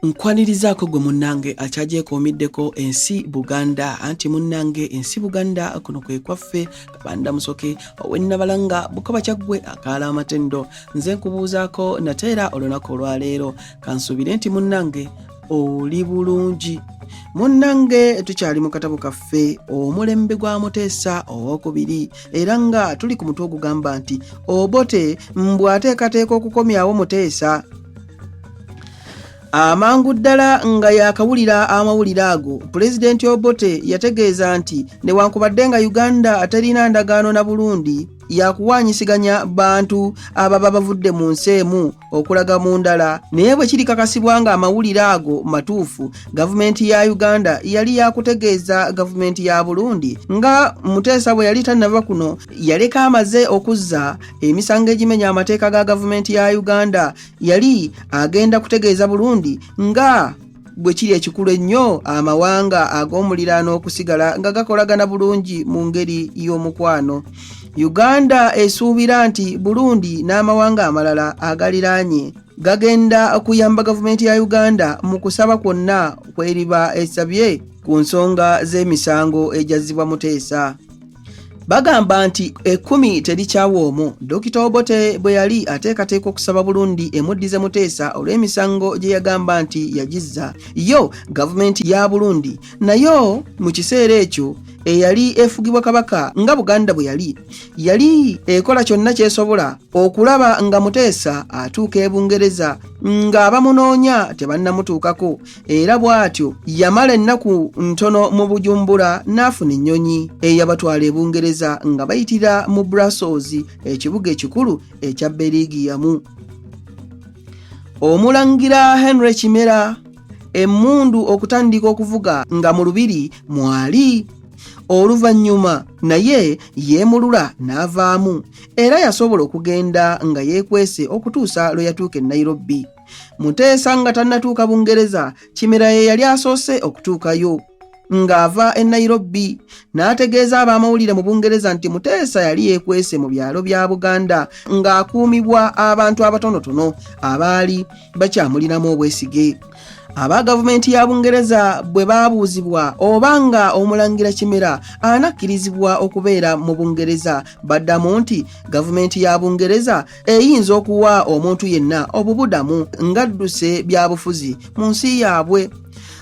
Nkwanirizaako gwe munnange akyagyekoomiddeko ensi Buganda anti munnange ensi Buganda kuno kwe kwaffe Kabanda Musoke ow'ennabalanga Bukoba Kyaggwe akaala amatendo nze nkubuuzaako nateera olunaku olwaleero kansuubire nti munnange oli bulungi. Munnange tukyali mu katabo kaffe omulembe gwa Muteesa owokubiri era nga tuli ku mutwe ogugamba nti Obote mbw'ateekateeka okukomyawo Muteesa. Amangu ddala nga yakawulira amawulire ago, Pulezidenti Obote yategeeza nti newankubadde nga Uganda terina ndagaano na Burundi yakuwanyisiganya bantu ababa bavudde mu nsi emu okulaga mu ndala, naye bwe kirikakasibwa nga amawulire ago matuufu, gavumenti ya Uganda yali yakutegeeza gavumenti ya Burundi nga Muteesa bwe yali tannava kuno yaleka amaze okuzza emisango egimenya amateeka ga gavumenti ya Uganda, yali agenda kutegeeza Burundi nga bwe kiri ekikulu ennyo amawanga ag'omuliraano okusigala nga gakolagana bulungi mu ngeri y'omukwano. Uganda esuubira nti Burundi n'amawanga amalala agaliraanye gagenda kuyamba gavumenti ya Uganda mu kusaba kwonna kweriba esabye ku nsonga z'emisango ejazzibwa Muteesa. Bagamba nti 10 terikyawa omwo. Dr. Obote bwe yali ateekateeka okusaba Burundi emuddize Muteesa olw'emisango gye yagamba nti yagizza, yo gavumenti ya Burundi nayo mu kiseera ekyo eyali efugibwa Kabaka nga Buganda bwe yali ekola kyonna kyesobola okulaba nga Muteesa atuuka e Bungereza nga abamunoonya tebannamutuukako, era bw'atyo yamala ennaku ntono mu Bujumbura n'afuna ennyonyi eyabatwala e Bungereza nga bayitira mu Brussels, ekibuga ekikulu ekya Belgium. Omulangira Henry Kimera emmundu okutandika okuvuga nga mu lubiri mwali. Oluvannyuma naye yeemulula n'avaamu era yasobola okugenda nga yeekwese okutuusa lwe yatuuka e Nairobi. Muteesa nga tannatuuka Bungereza, Kimera ye yali asoose okutuukayo ng'ava e Nairobi n'ategeeza ab'amawulire mu Bungereza nti Muteesa yali yeekwese mu byalo bya Buganda ng'akuumibwa abantu abatonotono abaali bakyamulinamu obwesige. Aba gavumenti ya Bungereza bwe baabuuzibwa obanga omulangira Kimera anakkirizibwa okubeera mu Bungereza, baddamu nti gavumenti ya Bungereza eyinza okuwa omuntu yenna obubudamu ng'adduse byabufuzi mu nsi yaabwe.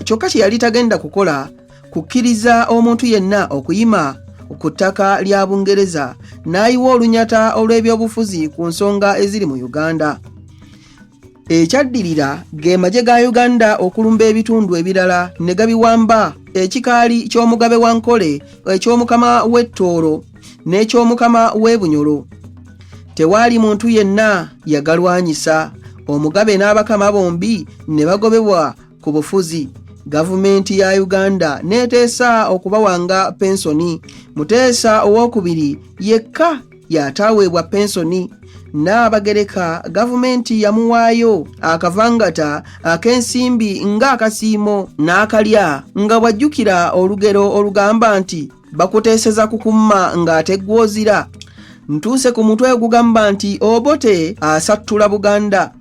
Kyokka kye yali tagenda kukola kukkiriza omuntu yenna okuyima ku ttaka lya Bungereza n'ayiwa olunyata olw'ebyobufuzi ku nsonga eziri mu Uganda. Ekyaddirira ge magye ga Uganda okulumba ebitundu ebirala ne gabiwamba ekikaali ky'omugabe wa Nkole, eky'omukama w'Ettoolo n'eky'omukama w'e Bunyoro. Tewaali muntu yenna yagalwanyisa. Omugabe n'abakama bombi ne bagobebwa ku bufuzi. Gavumenti ya Uganda neeteesa okubawanga pensoni. Muteesa owookubiri yekka yataaweebwa pensoni. N'abagereka gavumenti yamuwaayo akavangata ak'ensimbi ng'akasiimo n'akalya nga bw'ajjukira olugero olugamba nti bakuteeseza kukumma ng'ateggwozira. Ntuuse ku mutwe ogugamba nti Obote asattula Buganda.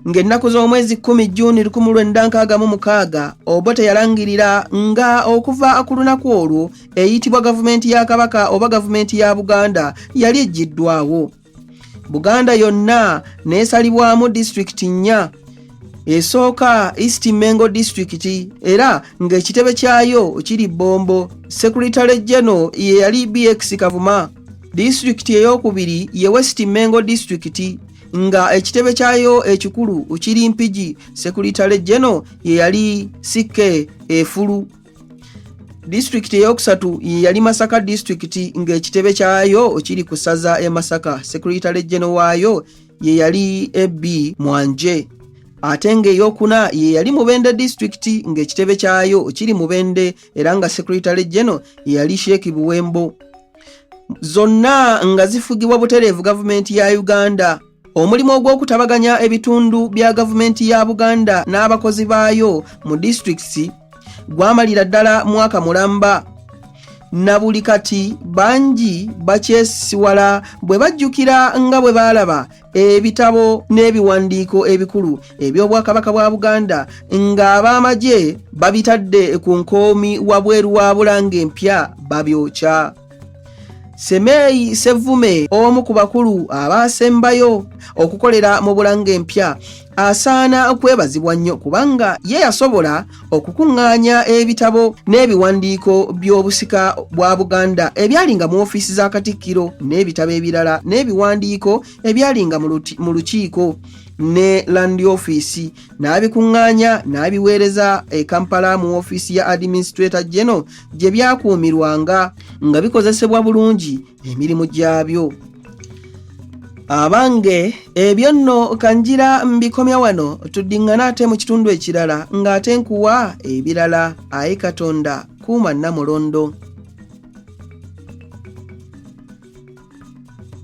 Ng'ennaku z'omwezi 10 Juni 1966 Obote yalangirira nga okuva ku lunaku olwo eyitibwa gavumenti ya Kabaka oba gavumenti ya Buganda yali eggiddwawo. Buganda yonna neesalibwamu disitulikiti 4. Esooka East Mengo District era ng'ekitebe kyayo kiri Bombo. Secretary General ye yali BX Kavuma. Disitulikiti ey'okubiri ye West Mengo District nga ekitebe kyayo ekikulu kiri Mpigi. Secretary General ye yali CK Efulu. Disitulikiti eyokusatu ye yali Masaka District ng'ekitebe kyayo kiri ku ssaza e Masaka. Secretary General waayo ye yali AB Mwanje. Ate ng'eyokuna ye yali Mubende District ng'ekitebe kyayo kiri Mubende era nga Secretary General ye yali Sheikh Buwembo. Zonna nga zifugibwa butereevu gavumenti ya Uganda. Omulimu ogw'okutabaganya ebitundu bya gavumenti ya Buganda n'abakozi baayo mu districts gwamalira ddala mwaka mulamba. na buli kati bangi bakyesiwala bwe bajjukira nga bwe baalaba ebitabo n'ebiwandiiko ebikulu eby'obwakabaka bwa Buganda ng'ab'amagye babitadde ku nkoomi wabweru wa Bulange empya babyokya. Semeyi Ssevume, omu ku bakulu abaasembayo okukolera mu Bulange empya, asaana kwebazibwa nnyo kubanga ye yasobola okukuŋŋaanya ebitabo n'ebiwandiiko by'obusika bwa Buganda ebyalinga mu ofiisi za Katikkiro n'ebitabo ebirala n'ebiwandiiko ebyalinga mu lukiiko ne Land Office, n'abikuŋŋaanya n'abiweereza e Kampala mu ofiisi ya Administrator General gye byakuumirwanga nga bikozesebwa bulungi emirimu gyabyo. Abange ebyo nno kanjira mbikomya wano, tuddiŋŋana ate mu kitundu ekirala ng'ate nkuwa ebirala. Ayi Katonda kuuma Namulondo.